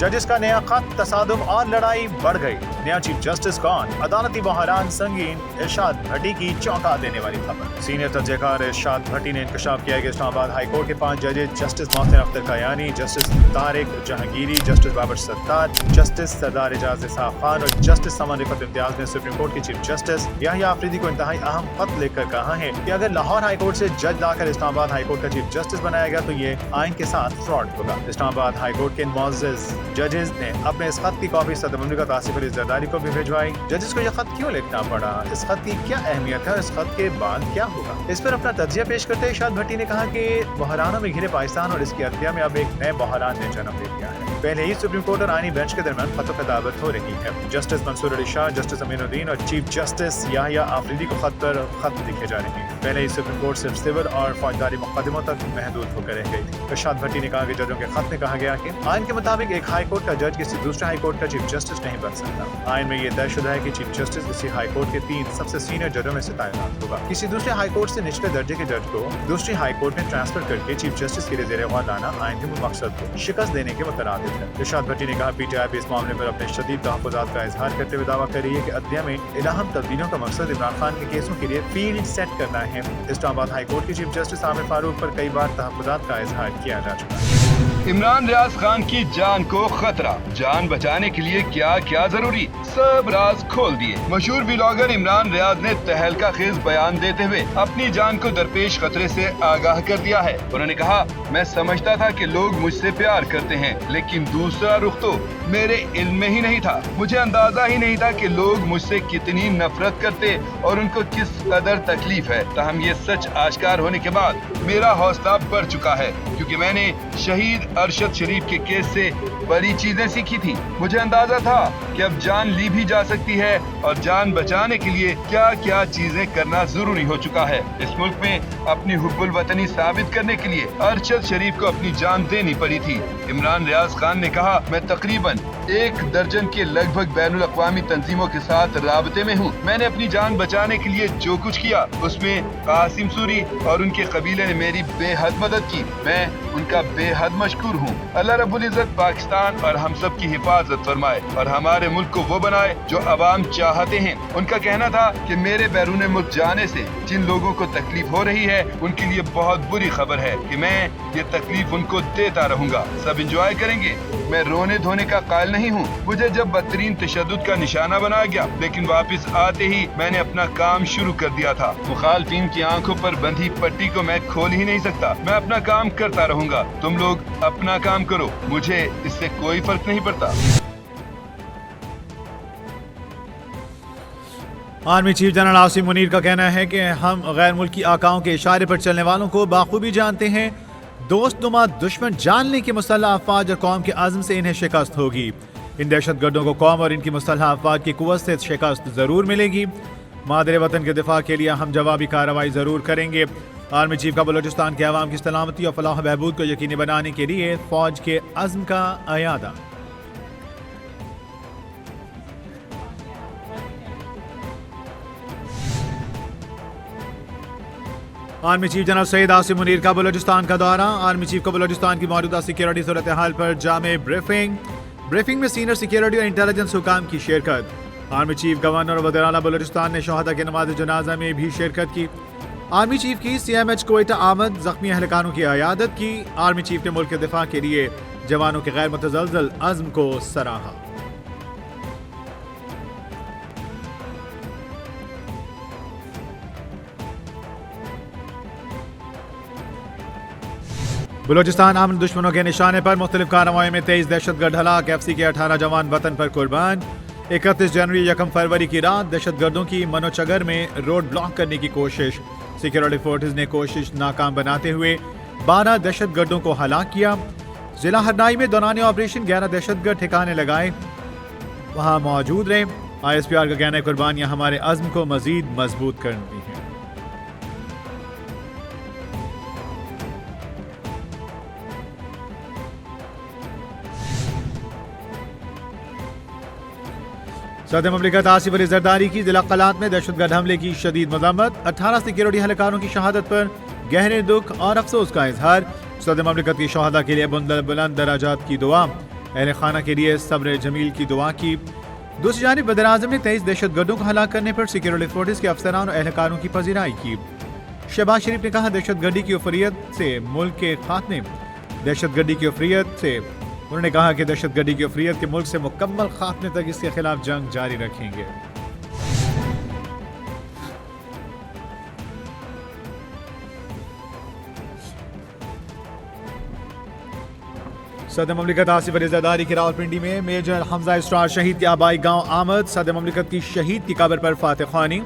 जजेस का नया खत, तसादुम और लड़ाई बढ़ गई। नया चीफ जस्टिस कौन? अदालती बहरान संगीन, इरशाद भट्टी की चौंका देने वाली खबर। सीनियर तर्जकार इरशाद भट्टी ने इंकशाफ किया कि इस्लामाबाद हाई कोर्ट के 5 जजेस justice Mohsin Akhtar Kayani, justice Tariq Jahangiri, justice Babar Sattar, justice Sardar Ejaz Ishaq Khan और जस्टिस समान रिफत इम्तियाज ने सुप्रीम कोर्ट के चीफ जस्टिस याहिया आफरीदी को इंतहाई अहम खत लिखकर कहा है कि अगर लाहौर हाई कोर्ट से जज लाकर इस्लामाबाद हाई कोर्ट का चीफ जस्टिस बनाया गया तो ये आइन के साथ फ्रॉड होगा। इस्लामाबाद हाई कोर्ट के मुअज़्ज़ज़ जजेस ने अपने इस खत की कॉपी सदर मुमलिकत आसिफ अली जरदारी को भी भिजवाई। जजेस को यह खत क्यों लिखना पड़ा? इस खत की क्या अहमियत है? इस खत के बाद क्या होगा? इस पर अपना तज्जिया पेश करते इरशाद भट्टी ने कहा कि बहरानों में घिरे पाकिस्तान और इसकी अदलिया में अब एक नए बहरान ने जन्म ले लिया है। पहले ही सुप्रीम कोर्ट और आईनी बेंच के दरमियान खतों की दावत हो रही है। जस्टिस मंसूर अली शाह, जस्टिस अमीनुद्दीन और चीफ जस्टिस याहिया आफरीदी को खत पर खत लिखे जा रहे हैं। पहले ही सुप्रीम कोर्ट सिर्फ सिविल और फौजदारी मुकदमों तक महदूद होकर रह गई थी। इरशाद भट्टी ने कहा कि जजों के खत में कहा गया कि आइन के मुताबिक एक हाई कोर्ट का जज किसी दूसरे हाई कोर्ट का चीफ जस्टिस नहीं बन सकता। आइन में यह तयशुदा है कि चीफ जस्टिस इसी हाई कोर्ट के 3 सबसे सीनियर जजों में से तैनात होगा। किसी दूसरे हाई कोर्ट से निचले दर्जे के जज को दूसरी हाई कोर्ट में ट्रांसफर करके चीफ जस्टिस के लिए ज़ेर गौर लाना आइन के मकसद को शिकस्त देने के मुतरादिफ है। इरशाद भट्टी ने कहा पीटीआई भी इस मामले पर अपने शदीद तहफ़्फ़ुज़ात का इजहार करते हुए दावा कर रही है कि अदलिया में इन अहम तब्दीलियों का मकसद इमरान खान के केसों के लिए फील्ड सेट करना है। इस्लामाबाद हाई कोर्ट के चीफ जस्टिस आमिर फारूक पर कई बार तहफ़्फ़ुज़ात का इजहार किया जा चुका है। इमरान रियाज खान की जान को खतरा, जान बचाने के लिए क्या क्या जरूरी, सब राज खोल दिए। मशहूर व्लॉगर इमरान रियाज ने तहलका खेज बयान देते हुए अपनी जान को दरपेश खतरे से आगाह कर दिया है। उन्होंने कहा, मैं समझता था कि लोग मुझसे प्यार करते हैं, लेकिन दूसरा रुख तो मेरे इल्म में ही नहीं था। मुझे अंदाजा ही नहीं था कि लोग मुझसे कितनी नफरत करते और उनको किस कदर तकलीफ है। ताहम ये सच आश्कार होने के बाद मेरा हौसला बढ़ चुका है, क्योंकि मैंने शहीद अरशद शरीफ के केस से बड़ी चीजें सीखी थी। मुझे अंदाजा था कि अब जान ली भी जा सकती है और जान बचाने के लिए क्या क्या चीजें करना जरूरी हो चुका है। इस मुल्क में अपनी हुब्बुल वतनी साबित करने के लिए अरशद शरीफ को अपनी जान देनी पड़ी थी। इमरान रियाज खान ने कहा, मैं तकरीबन 1 दर्जन के लगभग बैनुल अक़वामी तंजीमों के साथ राबते में हूँ। मैंने अपनी जान बचाने के लिए जो कुछ किया उसमें कासिम सूरी और उनके कबीले ने मेरी बेहद मदद की। मैं उनका बेहद मशकूर हूँ। अल्लाह रब्बुल इज़्ज़त पाकिस्तान और हम सब की हिफाजत फरमाए और हमारे मुल्क को वो बनाए जो अवाम चाहते हैं। उनका कहना था कि मेरे बैरून मुल्क जाने से जिन लोगों को तकलीफ हो रही है उनके लिए बहुत बुरी खबर है कि मैं ये तकलीफ उनको देता रहूंगा। सब इंजॉय करेंगे। मैं रोने धोने का कायल नहीं हूँ। मुझे जब बदतरीन तशद्दुद का निशाना बनाया गया, लेकिन वापस आते ही मैंने अपना काम शुरू कर दिया था। मुखालफिन की आंखों पर बंधी पट्टी को मैं खोल ही नहीं सकता। मैं अपना काम करता रहूंगा। तुम लोग अपना काम करो, मुझे इससे कोई फर्क नहीं पड़ता। Army chief general Asim Munir का कहना है कि हम गैर मुल्की आकाओं के इशारे पर चलने वालों को बाखूबी जानते हैं। दोस्तनुमा दुश्मन जानने की मुसल्लह अफवाज और कौम के आज़म से इन्हें शिकस्त होगी। इन दहशतगर्दों को कौम और इनकी मुसल्लह अफवाज की कुव्वत से शिकस्त जरूर मिलेगी। मादरे वतन के दिफा के लिए हम जवाबी कार्रवाई जरूर करेंगे। आर्मी चीफ का बलोचिस्तान के अवाम की सलामती और फलाह बहबूद को यकीनी बनाने के लिए फौज के अज़्म का अयादा। Army chief general Syed Asim Munir का बलोचिस्तान का दौरा। आर्मी चीफ को बलोचिस्तान की मौजूदा सिक्योरिटी सूरत हाल पर जामे ब्रीफिंग में सीनियर सिक्योरिटी और इंटेलिजेंस हुकाम की शिरकत। आर्मी चीफ गवर्नर और वज़ीर आला बलोचिस्तान ने शहादा के नमाज जनाजा में भी शिरकत की। आर्मी चीफ की CMH कोयटा आमद, जख्मी अहलकारों की अयादत की। आर्मी चीफ ने मुल्क के दिफा के लिए जवानों के गैर मुतज़लज़ल अज़्म को सराहा। बलोचिस्तान अमन दुश्मनों के निशाने पर मुख्तलिफ कार्रवाई में 23 दहशतगर्द हलाक। FC के 18 जवान वतन पर कुर्बान। 31 जनवरी 1 फरवरी की रात दहशतगर्दों की मनोचगर में रोड ब्लॉक करने की कोशिश। सिक्योरिटी फोर्सेज ने कोशिश नाकाम बनाते हुए 12 दहशतगर्दों को हलाक किया। जिला हरनाई में दौरान ऑपरेशन 11 दहशतगर्द ठिकाने लगाए वहां मौजूद रहे। ISPR का कहना है कुर्बानियां हमारे अज़्म को मजीद मजबूत करती हैं। सदर मुमलिकत आसिफ अली जरदारी की जिला कलात में दहशतगर्द हमले की शदीद मज़म्मत। 18 सिक्योरिटी एहलकारों की शहादत पर गहरे दुख और अफसोस का इजहार। सदर मुमलिकत की शहादा के लिए बुलंद दराजात की दुआ। अहल खाना के लिए सब्र जमील की दुआ की। दूसरी जानिब वज़ीर आज़म ने 23 दहशत गर्दों को हलाक करने पर सिक्योरिटी फोर्सेस के अफसरान और एहलकारों की पजीराई की। शहबाज शरीफ ने कहा, दहशत गर्दी की उफरियत से मुल्क के खात्मे दहशत गर्दी की उफरियत से उन्होंने कहा कि दहशत गर्दी की उफरियत के मुल्क से मुकम्मल खात्मे तक इसके खिलाफ जंग जारी रखेंगे। सदर ममलिकत आसिफ अली जरदारी की रावलपिंडी में मेजर हमजा इसरार शहीद के आबाई गांव आमद। सदर ममलिकत की शहीद की कब्र पर फातिह ख्वानी,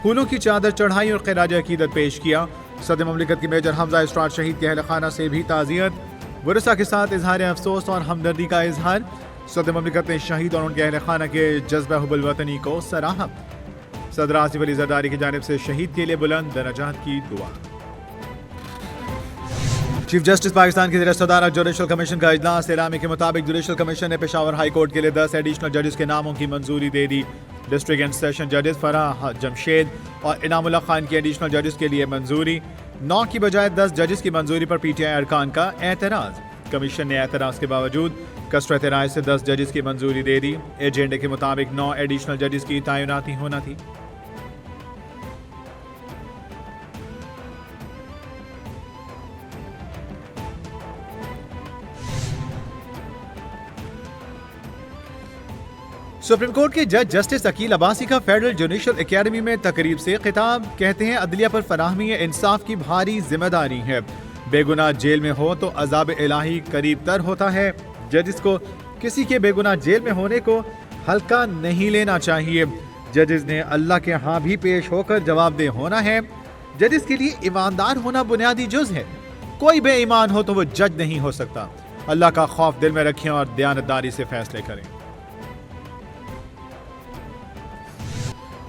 फूलों की चादर चढ़ाई और खिराज अकीदत पेश किया। सदर ममलिकत की मेजर हमजा इसरार शहीद के अहल खाना से भी ताज़ियत, वरसा के साथ इजहार अफसोस और हमदर्दी का इजहार। सदर ममलिकत ने शहीद और उनके अहल खाना के जज्बा हुब्बुल वतनी को सराहा। सदर आसिफ अली जरदारी की जानिब से शहीद के लिए बुलंद दरजात की दुआ। चीफ जस्टिस पाकिस्तान की सदारत जुडिशल कमीशन का इजलास। एलामी के मुताबिक जुडिशल कमीशन ने पेशावर हाई कोर्ट के लिए 10 एडिशनल जजेस के नामों की मंजूरी दे दी। डिस्ट्रिक्ट एंड सेशन जजेस फराह जमशेद और इनामुल्लाह खान की एडिशनल जजेस के लिए मंजूरी। 9 की बजाय 10 जजेस की मंजूरी पर पीटीआई अरकान का एतराज। कमीशन ने एतराज के बावजूद कसरत राय से 10 जजेस की मंजूरी दे दी। एजेंडे के मुताबिक 9 एडिशनल जजेस की तैनाती होना थी। सुप्रीम कोर्ट के जज जस्टिस अकील अब्बासी का फेडरल जुडिशल एकेडमी में तकरीब से खिताब। कहते हैं, अदलिया पर फराहमी इंसाफ की भारी जिम्मेदारी है। बेगुनाह जेल में हो तो अजाब इलाही करीब तर होता है। जजिस को किसी के बेगुनाह जेल में होने को हल्का नहीं लेना चाहिए। जजिस ने अल्लाह के यहाँ भी पेश होकर जवाबदेह होना है। जजिस के लिए ईमानदार होना बुनियादी जुज है। कोई बेईमान हो तो वो जज नहीं हो सकता। अल्लाह का खौफ दिल में रखें और दयानतदारी से फैसले करें।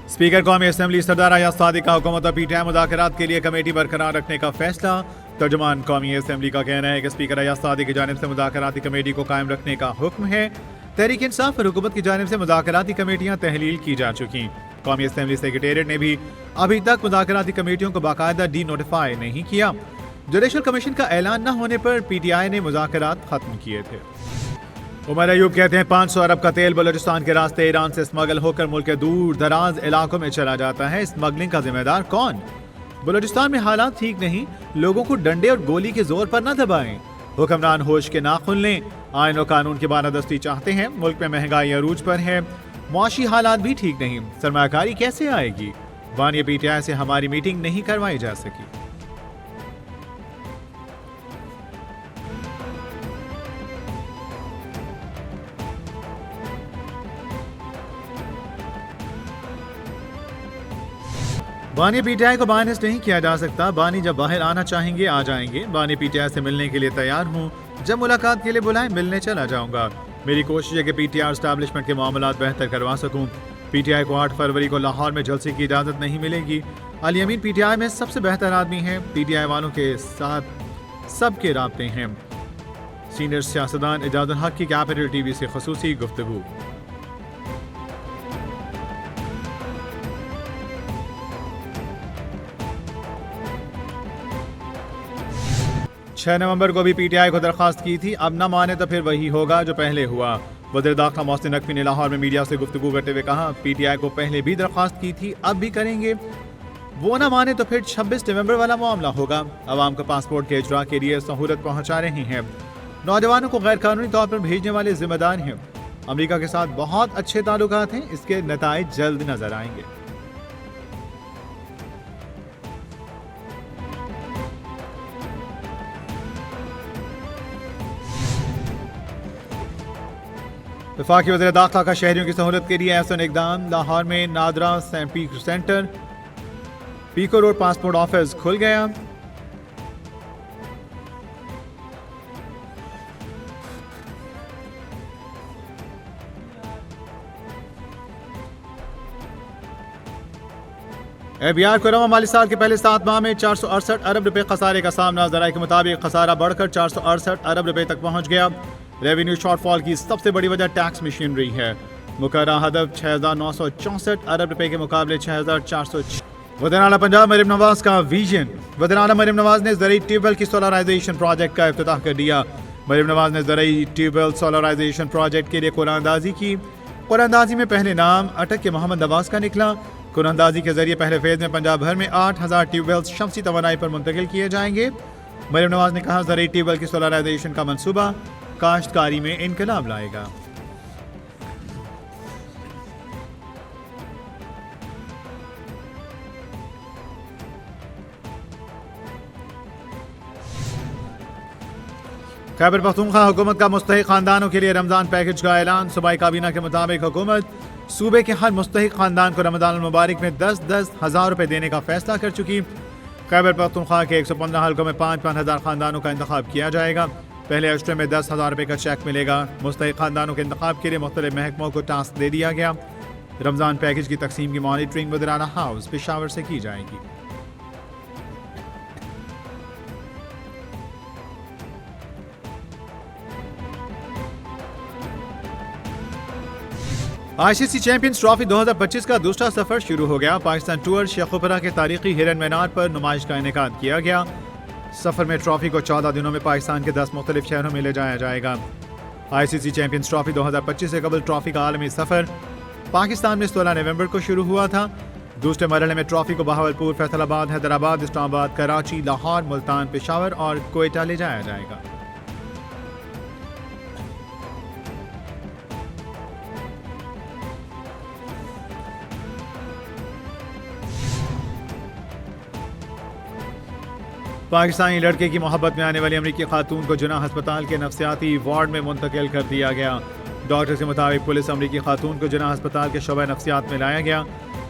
स्पीकर कौमी असम्बली सरदार अयाज सादिक का हुकूमत और पीटीआई मुज़ाकरात के लिए कमेटी बरकरार रखने का फैसला। तर्जुमान कौमी असम्बली का कहना है कि स्पीकर अयाज सादिक की जानिब से मुज़ाकराती कमेटी को कायम रखने का हुक्म है। तहरीक इंसाफ और हुकूमत की जानिब से मुज़ाकराती कमेटियाँ तहलील की जा चुकी। कौमी असम्बली सेक्रेटेरिएट ने भी अभी तक मुज़ाकराती कमेटियों को बाकायदा डी नोटिफाई नहीं किया। जुडिशल कमीशन का ऐलान न होने पर पीटीआई ने मुज़ाकरात खत्म किए थे। उमर अयूब कहते हैं, 500 अरब का तेल बलूचिस्तान के रास्ते ईरान से स्मगल होकर मुल्क के दूर दराज इलाकों में चला जाता है। स्मगलिंग का जिम्मेदार कौन? बलूचिस्तान में हालात ठीक नहीं, लोगों को डंडे और गोली के जोर पर न दबाएं। हुक्मरान होश के नाखुन लें। आइन और कानून की बालादस्ती चाहते हैं। मुल्क में महंगाई अरूज पर है। मुआशी हालात भी ठीक नहीं, सरमायाकारी कैसे आएगी? वानिया पीटीआई से हमारी मीटिंग नहीं करवाई जा सकी। बानी पीटीआई को बायनेस नहीं किया जा सकता। बानी जब बाहर आना चाहेंगे आ जाएंगे। बानी पीटीआई से मिलने के लिए तैयार हूँ। जब मुलाकात के लिए बुलाएं मिलने चला जाऊंगा। मेरी कोशिश है कि पीटीआई एस्टैब्लिशमेंट के मामलात बेहतर करवा सकूं। पीटीआई को 8 फरवरी को लाहौर में जलसे की इजाज़त नहीं मिलेगी। अली अमीन पीटीआई में सबसे बेहतर आदमी हैं। पीटीआई वालों के साथ सबके राब्ते हैं। सीनियर सियासतदान इजाज़ुल हक की कैपिटल टीवी से खसूसी गुफ्तगू। 6 नवंबर को भी पीटीआई को दरखास्त की थी। अब न माने तो फिर वही होगा जो पहले हुआ। वज़ीर दाखिला मोहसिन नकवी ने लाहौर में मीडिया से गुफ्तगू करते हुए कहा, पीटीआई को पहले भी दरखास्त की थी, अब भी करेंगे। वो न माने तो फिर 26 नवंबर वाला मामला होगा। अवाम को पासपोर्ट के इजरा के लिए सहूलत पहुँचा रहे हैं। नौजवानों को गैर कानूनी तौर पर भेजने वाले जिम्मेदार हैं। अमेरिका के साथ बहुत अच्छे ताल्लुकात हैं। इसके नताइज जल्द नजर आएंगे। वफाकी वज़ीर दाखिला का शहरियों की सहूलत के लिए एहसन इकदाम। लाहौर में NADRA centre Peco road passport office खुल गया। एबीआर को रवा माली साल के पहले 7 माह में 468 अरब रुपए खसारे का सामना। ज़राए के मुताबिक खसारा बढ़कर 468 अरब रुपए तक पहुंच गया। रेवेन्यू शॉर्टफॉल की सबसे बड़ी वजह टैक्स मशीनरी है। मुकर्रर हदफ 6,964 अरब रुपए के मुकाबले 6,400। वज़ीर आला पंजाब मरीम नवाज का विजन। वज़ीर आला मरीम नवाज ने ज़रूरी ट्यूबवेल की सोलराइजेशन प्रोजेक्ट का इफ्तिताह कर दिया। मरियम नवाज ने ज़रूरी ट्यूबवेल सोलराइजेशन प्रोजेक्ट के लिए कुरानंदाजी की। कुरानंदाजी में पहले नाम अटक के मोहम्मद नवाज का निकला। कुरानंदाजी के जरिए पहले फेज में पंजाब भर में 8000 ट्यूबवेल शमसी तवानाई पर मुंतकिल किए जाएंगे। मरियम नवाज ने कहा, ज़रूरी ट्यूबवेल की सोलराइजेशन का मंसूबा काश्तकारी में इनकलाब लाएगा। खैबर पख्तूनख्वा हुकूमत का मुस्तहिक खानदानों के लिए रमजान पैकेज का ऐलान। सूबाई काबीना के मुताबिक हुकूमत सूबे के हर मुस्तहिक खानदान को रमजान मुबारक में 10-10 हज़ार रुपये देने का फैसला कर चुकी। खैबर पख्तूनख्वा के 115 हल्कों में 5-5 हज़ार खानदानों का इंतखाब किया जाएगा। पहले अशरे में 10,000 रुपये का चेक मिलेगा। मुस्तहिक खानदानों के इंतखाब के लिए मुख्तलिफ महकमों को टास्क दे दिया गया। रमजान पैकेज की तकसीम की मॉनिटरिंग वज़ीर-ए-आला हाउस पेशावर से की जाएगी। आईसीसी चैंपियंस ट्रॉफी 2025 का दूसरा सफर शुरू हो गया। पाकिस्तान टूर शेखुपुरा के तारीखी हिरन मीनार पर नुमाइश का इनेकाद किया गया। सफर में ट्रॉफी को 14 दिनों में पाकिस्तान के 10 मुख्तलिफ शहरों में ले जाया जाएगा। आईसीसी चैंपियंस ट्रॉफी 2025 से कबल ट्रॉफी का आलमी सफर पाकिस्तान में 16 नवंबर को शुरू हुआ था। दूसरे मरहले में ट्रॉफी को बहावलपुर, फैसलाबाद, हैदराबाद, इस्लामाबाद, कराची, लाहौर, मुल्तान, पेशावर और कोयटा ले जाया जाएगा। पाकिस्तानी लड़के की मोहब्बत में आने वाली अमरीकी खातून को जुना अस्पताल के नफ्सियाती वार्ड में मुंतकिल कर दिया गया। डॉक्टर के मुताबिक पुलिस अमरीकी खातून को जुना अस्पताल के शोबा नफ्सियात में लाया गया।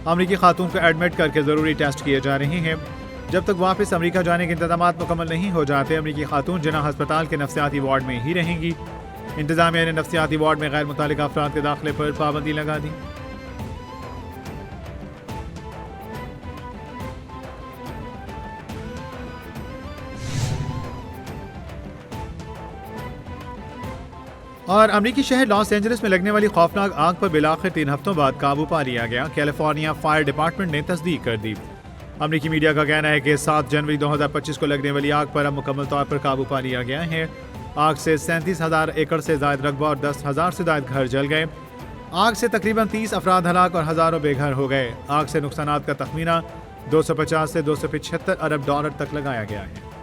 अमरीकी खातून को एडमिट करके ज़रूरी टेस्ट किए जा रहे हैं। जब तक वापस अमरीका जाने के इंतजाम मुकम्मल नहीं हो जाते, अमरीकी खातून जुना अस्पताल के नफ्सियाती वार्ड में ही रहेंगी। इंतजामिया ने नफ्सियाती वार्ड में गैर मुतालिका अफराद के दाखिले पर पाबंदी लगा दी। और अमरीकी शहर लॉस एंजलिस में लगने वाली खौफनाक आग पर बिलाखिर 3 हफ्तों बाद काबू पा लिया गया। कैलिफोर्निया फायर डिपार्टमेंट ने तस्दीक कर दी। अमरीकी मीडिया का कहना है कि 7 जनवरी 2025 को लगने वाली आग पर अब मुकम्मल तौर पर काबू पा लिया गया है। आग से 37,000 एकड़ से ज़ायद रकबा और 10,000 से ज़ायद घर जल गए। आग से तकरीबन 30 अफराद हलाक और हज़ारों बेघर हो गए। आग से नुकसानात का तखमीना $250 से $275 अरब तक लगाया गया है।